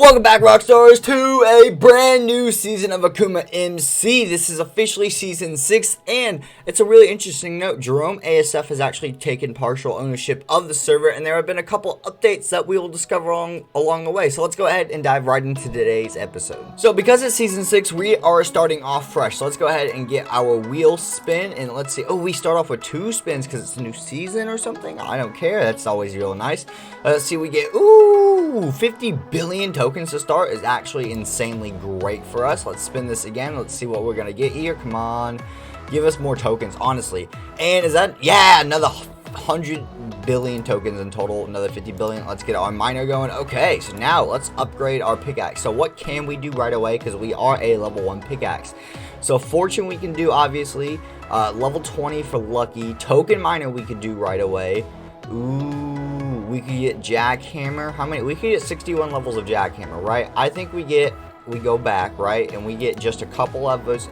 Welcome back, Rockstars, to a brand new season of AkumaMC. This is officially season 6, and it's a really interesting note. Jeromeasf has actually taken partial ownership of the server, and there have been a couple updates that we will discover along the way. So let's go ahead and dive right into today's episode. So because it's season 6, we are starting off fresh. So let's go ahead and get our wheel spin, and let's see. Oh, we start off with 2 spins because it's a new season or something. I don't care. That's always real nice. Let's see. We get 50 billion tokens to start is actually insanely great for us. Let's spin this again. Let's see what we're gonna get here. Come on, give us more tokens, honestly. And is that, yeah, another 100 billion tokens in total, another 50 billion. Let's get our miner going. Okay, so now let's upgrade our pickaxe. So what can we do right away, because we are a level 1 pickaxe? So fortune we can do, obviously. Level 20 for lucky. Token miner we could do right away. Ooh, we could get jackhammer. How many? We could get 61 levels of jackhammer, right? I think we go back, right, and we get just a couple levels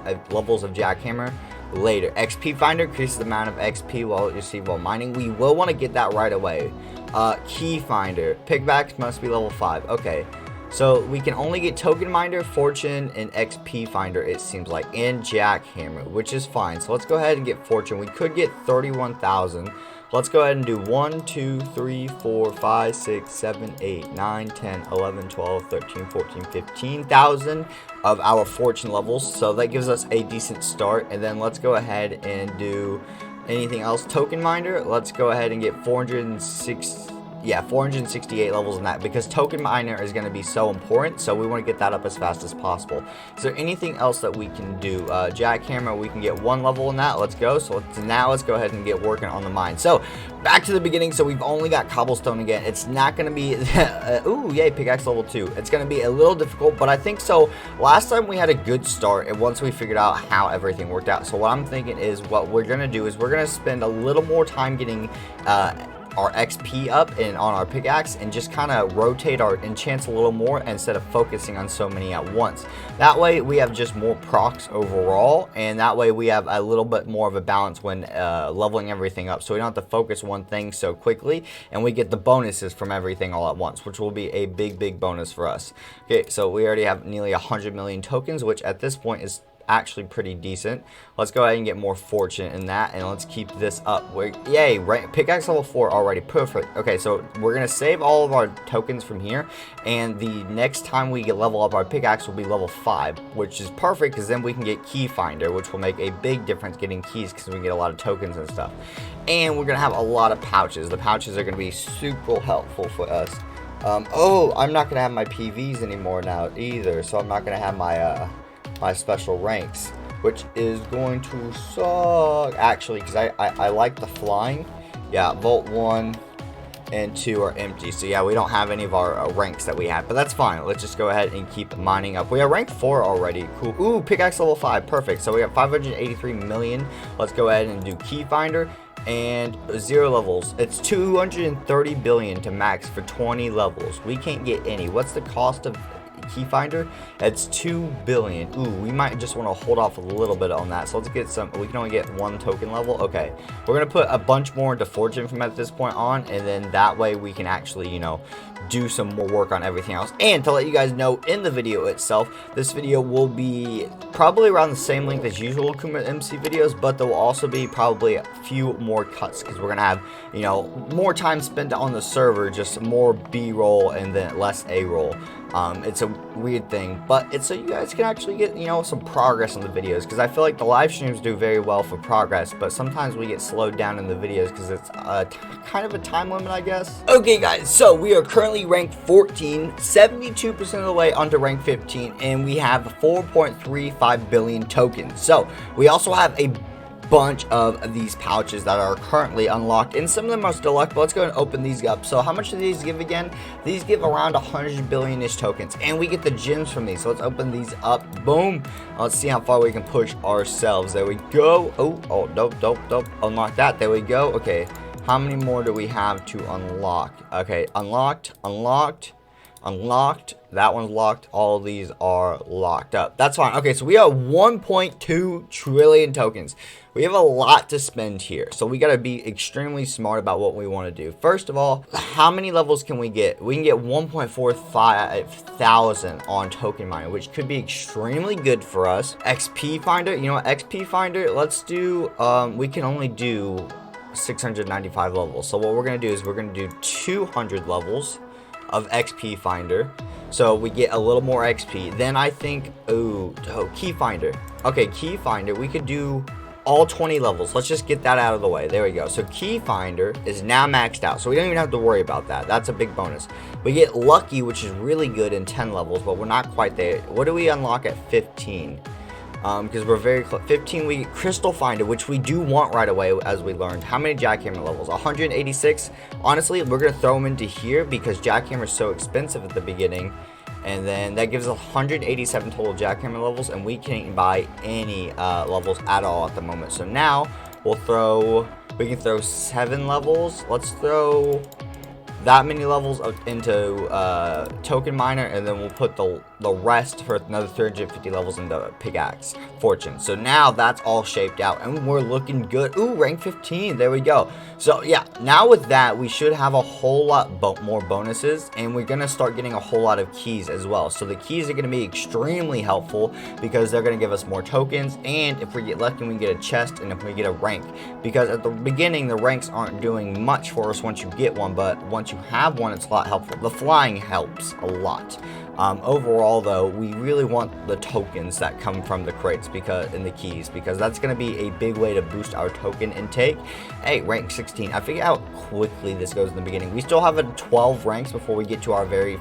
of jackhammer later. XP finder increases the amount of XP while you receive while mining. We will want to get that right away. Key finder, pickaxe must be level 5. Okay, so we can only get token miner, fortune, and XP finder, it seems like, and jackhammer, which is fine. So let's go ahead and get fortune. We could get 31,000. Let's go ahead and do 1, 2, 3, 4, 5, 6, 7, 8, 9, 10, 11, 12, 13, 14, 15,000 of our fortune levels. So that gives us a decent start. And then let's go ahead and do anything else. Token miner, let's go ahead and get 468 levels in that, because token miner is going to be so important, so we want to get that up as fast as possible. Is there anything else that we can do? Jackhammer, we can get 1 level in that. Let's go. So now let's go ahead and get working on the mine. So back to the beginning. So we've only got cobblestone again. It's not going to be ooh, yay, pickaxe level 2. It's going to be a little difficult, but I think so. Last time we had a good start, and once we figured out how everything worked out. So what I'm thinking is, what we're going to do is we're going to spend a little more time getting our XP up and on our pickaxe, and just kind of rotate our enchants a little more instead of focusing on so many at once. That way we have just more procs overall, and that way we have a little bit more of a balance when leveling everything up, so we don't have to focus one thing so quickly, and we get the bonuses from everything all at once, which will be a big bonus for us. Okay, so we already have nearly 100 million tokens, which at this point is actually pretty decent. Let's go ahead and get more fortune in that, and let's keep this up. Yay, right, pickaxe level 4 already, perfect. Okay, so we're gonna save all of our tokens from here, and the next time we get level up our pickaxe will be level 5, which is perfect, because then we can get key finder, which will make a big difference getting keys, because we get a lot of tokens and stuff. And we're gonna have a lot of pouches. The pouches are gonna be super helpful for us. Oh, I'm not gonna have my PVs anymore now either, so I'm not gonna have my my special ranks, which is going to suck, actually, because I like the flying. Yeah, vault 1 and 2 are empty, so yeah, we don't have any of our ranks that we had, but that's fine. Let's just go ahead and keep mining up. We are rank 4 already. Cool. Ooh, pickaxe level 5, perfect. So we got 583 million. Let's go ahead and do key finder, and 0 levels. It's 230 billion to max for 20 levels. We can't get any. What's the cost of key finder? It's 2 billion. Ooh, we might just want to hold off a little bit on that. So let's get some. We can only get 1 token level. Okay, we're gonna put a bunch more into fortune from at this point on, and then that way we can actually, you know, do some more work on everything else. And to let you guys know, in the video itself, this video will be probably around the same length as usual AkumaMC videos, but there will also be probably a few more cuts, because we're gonna have, you know, more time spent on the server, just more B-roll and then less A-roll. It's a weird thing, but it's so you guys can actually get, you know, some progress on the videos, because I feel like the live streams do very well for progress, but sometimes we get slowed down in the videos because it's kind of a time limit, I guess. Okay guys, so we are currently ranked 14, 72% of the way onto rank 15, and we have 4.35 billion tokens. So we also have a bunch of these pouches that are currently unlocked, and some of them are still locked, but let's go and open these up. So how much do these give again? These give around 100 billion-ish tokens, and we get the gems from these. So let's open these up. Boom. Let's see how far we can push ourselves. There we go. Oh, dope. Unlock that. There we go. Okay, how many more do we have to unlock? Okay, unlocked. unlocked. That one's locked. All of these are locked up. That's fine. Okay, so we have 1.2 trillion tokens. We have a lot to spend here, so we got to be extremely smart about what we want to do. First of all, how many levels can we get? We can get 1.45 thousand on token mining, which could be extremely good for us. XP finder, you know what, XP finder, let's do, we can only do 695 levels. So what we're going to do is we're going to do 200 levels of XP finder, so we get a little more XP. Then I think, oh, key finder. Okay, key finder, we could do all 20 levels. Let's just get that out of the way. There we go. So key finder is now maxed out, so we don't even have to worry about that. That's a big bonus. We get lucky, which is really good in 10 levels, but we're not quite there. What do we unlock at 15? Because we're very close. 15, we get crystal finder, which we do want right away, as we learned. How many jackhammer levels? 186. Honestly, we're gonna throw them into here because jackhammer is so expensive at the beginning, and then that gives us 187 total jackhammer levels, and we can't buy any levels at all at the moment. So now we can throw 7 levels. Let's throw that many levels into token miner, and then we'll put the rest for another 350 levels into pickaxe fortune. So now that's all shaped out, and we're looking good. Ooh, rank 15, there we go. So yeah, now with that, we should have a whole lot more bonuses, and we're gonna start getting a whole lot of keys as well. So the keys are gonna be extremely helpful because they're gonna give us more tokens, and if we get lucky, we get a chest, and if we get a rank, because at the beginning the ranks aren't doing much for us once you get one, but once you have one, it's a lot helpful. The flying helps a lot. Overall though, we really want the tokens that come from the crates and the keys, because that's going to be a big way to boost our token intake. Hey, rank 16. I figure out how quickly this goes in the beginning. We still have 12 ranks before we get to our very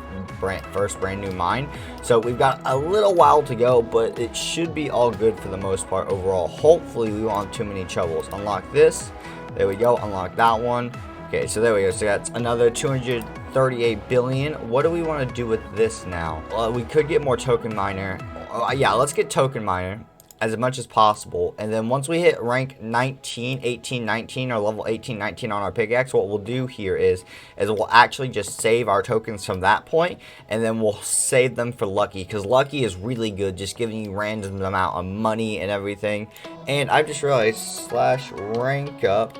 first brand new mine, so we've got a little while to go, but it should be all good for the most part overall. Hopefully we won't have too many troubles. Unlock this. There we go. Unlock that one. Okay, so there we go. So that's another 238 billion. What do we want to do with this now? We could get more token miner. Yeah, let's get token miner as much as possible. And then once we hit rank 18, 19, or level 18, 19 on our pickaxe, what we'll do here is we'll actually just save our tokens from that point, and then we'll save them for lucky, because lucky is really good, just giving you random amount of money and everything. And I just realized /rank up.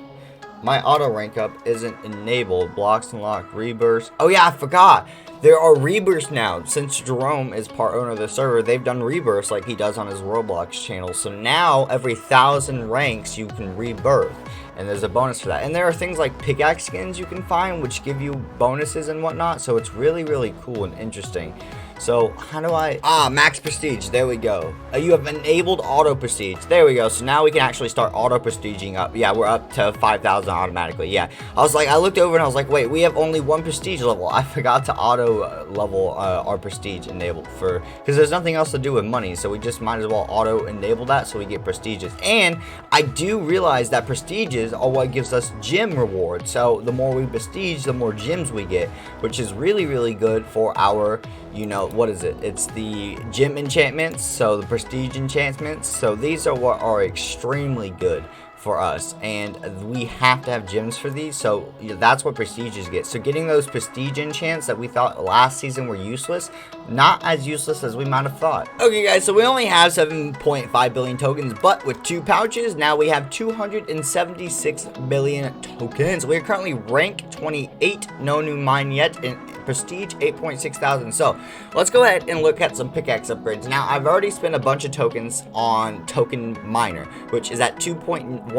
My auto rank up isn't enabled. Blocks unlocked, rebirths. Oh yeah, I forgot. There are rebirths now. Since Jerome is part owner of the server, they've done rebirths like he does on his Roblox channel. So now every 1,000 ranks you can rebirth, and there's a bonus for that. And there are things like pickaxe skins you can find which give you bonuses and whatnot. So it's really, really cool and interesting. So how do I, max prestige, there we go. You have enabled auto prestige, there we go. So now we can actually start auto prestiging up. Yeah, we're up to 5,000 automatically. Yeah, I looked over and I was like, wait, we have only 1 prestige level. I forgot to auto level our prestige enabled, because there's nothing else to do with money, so we just might as well auto enable that so we get prestiges. And I do realize that prestiges are what gives us gem rewards. So the more we prestige, the more gems we get, which is really, really good for our, you know, what is it? It's the gem enchantments, so the prestige enchantments. So these are what are extremely good for us, and we have to have gems for these, so that's what prestiges get. So getting those prestige enchants that we thought last season were useless, not as useless as we might have thought. Okay guys, so we only have 7.5 billion tokens, but with 2 pouches, now we have 276 billion tokens. We are currently rank 28, no new mine yet, and prestige 8.6 thousand. So let's go ahead and look at some pickaxe upgrades. Now I've already spent a bunch of tokens on token miner, which is at 2.19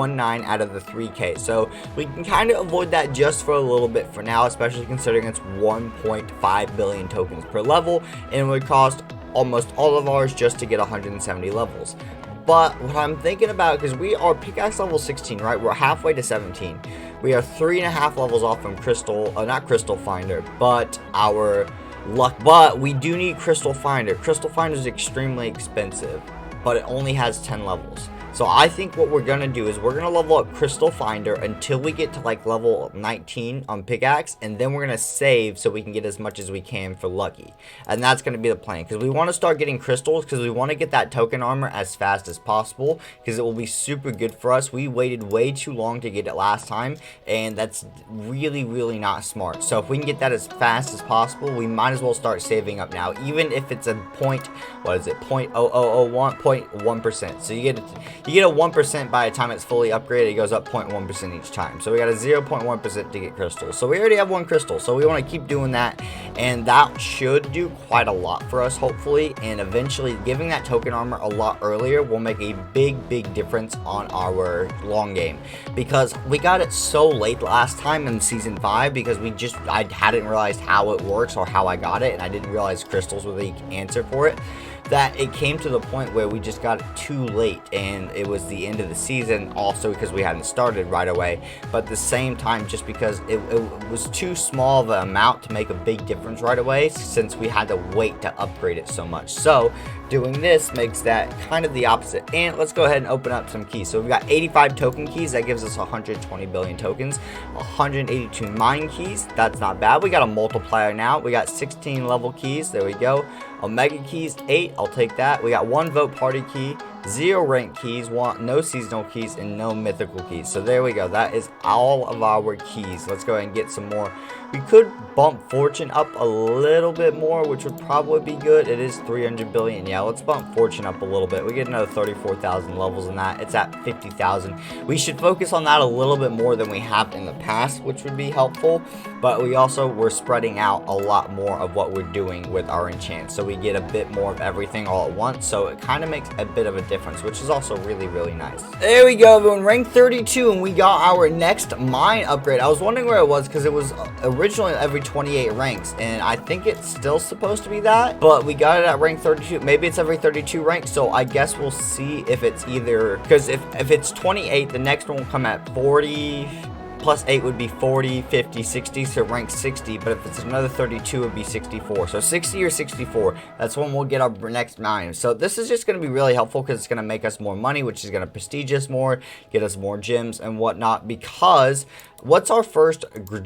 out of the 3k, so we can kind of avoid that just for a little bit for now, especially considering it's 1.5 billion tokens per level, and it would cost almost all of ours just to get 170 levels. But what I'm thinking about, because we are pickaxe level 16, right? We're halfway to 17. We are 3.5 levels off from crystal, not crystal finder, but our luck. But we do need crystal finder. Crystal finder is extremely expensive, but it only has 10 levels. So I think what we're gonna do is we're gonna level up Crystal Finder until we get to like level 19 on pickaxe, and then we're gonna save so we can get as much as we can for lucky. And that's gonna be the plan, because we want to start getting crystals, because we want to get that token armor as fast as possible, because it will be super good for us. We waited way too long to get it last time, and that's really not smart. So if we can get that as fast as possible, we might as well start saving up now, even if it's a point, what is it, 0.0001%. So you get a 1% by the time it's fully upgraded. It goes up 0.1% each time. So we got a 0.1% to get crystals. So we already have 1 crystal, so we want to keep doing that, and that should do quite a lot for us, hopefully. And eventually giving that token armor a lot earlier will make a big difference on our long game, because we got it so late last time in season 5, because I hadn't realized how it works or how I got it, and I didn't realize crystals were the answer for it, that it came to the point where we just got it too late, and it was the end of the season, also because we hadn't started right away, but at the same time just because it was too small of an amount to make a big difference right away, since we had to wait to upgrade it so much. So doing this makes that kind of the opposite. And let's go ahead and open up some keys. So we've got 85 token keys. That gives us 120 billion tokens. 182 mine keys. That's not bad. We got a multiplier now. We got 16 level keys. There we go. Omega keys, 8. I'll take that. We got 1 vote party key, 0 rank keys, no seasonal keys, and no mythical keys. So there we go. That is all of our keys. Let's go ahead and get some more. We could bump fortune up a little bit more, which would probably be good. It is 300 billion. Yeah, let's bump fortune up a little bit. We get another 34,000 levels in that. It's at 50,000. We should focus on that a little bit more than we have in the past, which would be helpful. But we're spreading out a lot more of what we're doing with our enchants, so we get a bit more of everything all at once. So it kind of makes a bit of a difference, which is also really nice. There we go, everyone. Rank 32, and we got our next mine upgrade. I was wondering where it was, because it was originally every 28 ranks, and I think it's still supposed to be that, but we got it at rank 32. Maybe it's every 32 ranks, so I guess we'll see if it's either, because if it's 28, the next one will come at 40 plus 8 would be 40, 50, 60, so rank 60, but if it's another 32, it would be 64. So 60 or 64, that's when we'll get our next mine. So this is just going to be really helpful, because it's going to make us more money, which is going to prestige us more, get us more gems and whatnot, because what's our first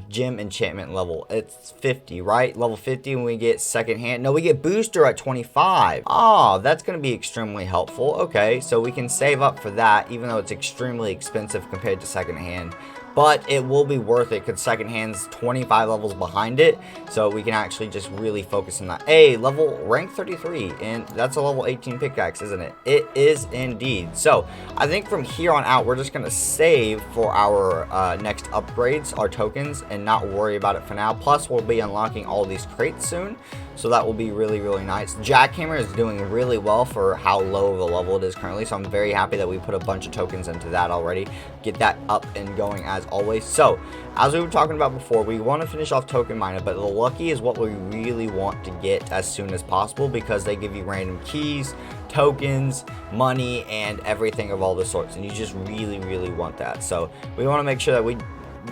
gem enchantment level? It's 50, right? Level 50, and we get second hand. No, we get booster at 25. Oh, that's going to be extremely helpful. Okay, so we can save up for that, even though it's extremely expensive compared to second hand. But it will be worth it, because second hand's 25 levels behind it, so we can actually just really focus on that. Hey, rank 33, and that's a level 18 pickaxe, isn't it? It is indeed. So I think from here on out, we're just going to save for our next upgrades, our tokens, and not worry about it for now. Plus, we'll be unlocking all these crates soon, so that will be really nice. Jackhammer is doing really well for how low of a level it is currently, so I'm very happy that we put a bunch of tokens into that already. Get that up and going as always. So as we were talking about before, we want to finish off token miner, but the lucky is what we really want to get as soon as possible, because they give you random keys, tokens, money, and everything of all the sorts, and you just really want that. So we want to make sure that we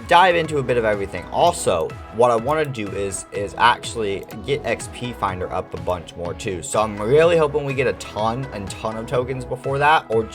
dive into a bit of everything. Also, what I want to do is actually get XP finder up a bunch more too. So I'm really hoping we get a ton of tokens before that, or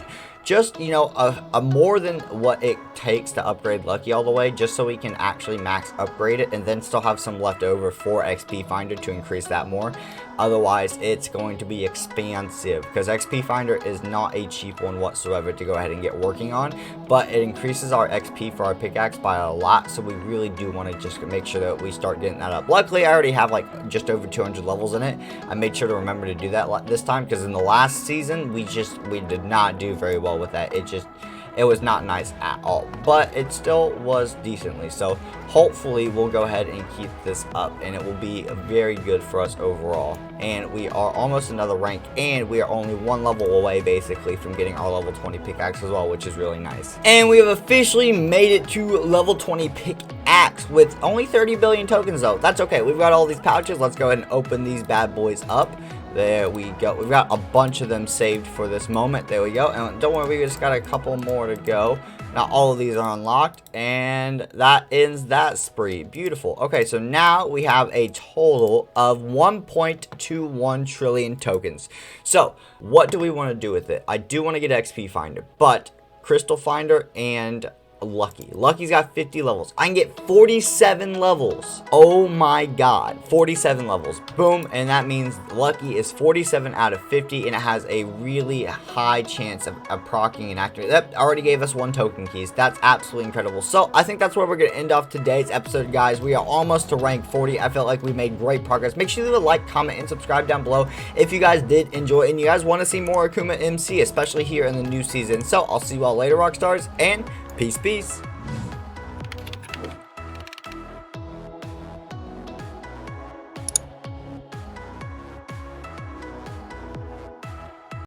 just, you know, a more than what it takes to upgrade lucky all the way, just so we can actually max upgrade it and then still have some left over for XP finder to increase that more. Otherwise, it's going to be expensive, because XP finder is not a cheap one whatsoever to go ahead and get working on, but it increases our XP for our pickaxe by a lot, so we really do want to just make sure that we start getting that up. Luckily, I already have like just over 200 levels in it. I made sure to remember to do that this time, because in the last season, we did not do very well with that. It was not nice at all, but it still was decently. So hopefully we'll go ahead and keep this up, and it will be very good for us overall. And we are almost another rank, and we are only 1 level away basically from getting our level 20 pickaxe as well, which is really nice. And we have officially made it to level 20 pickaxe with only 30 billion tokens though. That's okay. We've got all these pouches. Let's go ahead and open these bad boys up. There we go. We've got a bunch of them saved for this moment. There we go. And don't worry, we just got a couple more to go. Now all of these are unlocked, and that ends that spree. Beautiful. Okay, so now we have a total of 1.21 trillion tokens. So what do we want to do with it? I do want to get XP Finder, but Crystal Finder and Lucky. Lucky's got 50 levels. I can get 47 levels. Oh my god. 47 levels. Boom. And that means Lucky is 47 out of 50, and it has a really high chance of proccing and activating. That already gave us 1 token keys. That's absolutely incredible. So I think that's where we're going to end off today's episode, guys. We are almost to rank 40. I felt like we made great progress. Make sure you leave a like, comment, and subscribe down below if you guys did enjoy and you guys want to see more AkumaMC, especially here in the new season. So I'll see you all later, Rockstars, and peace, peace.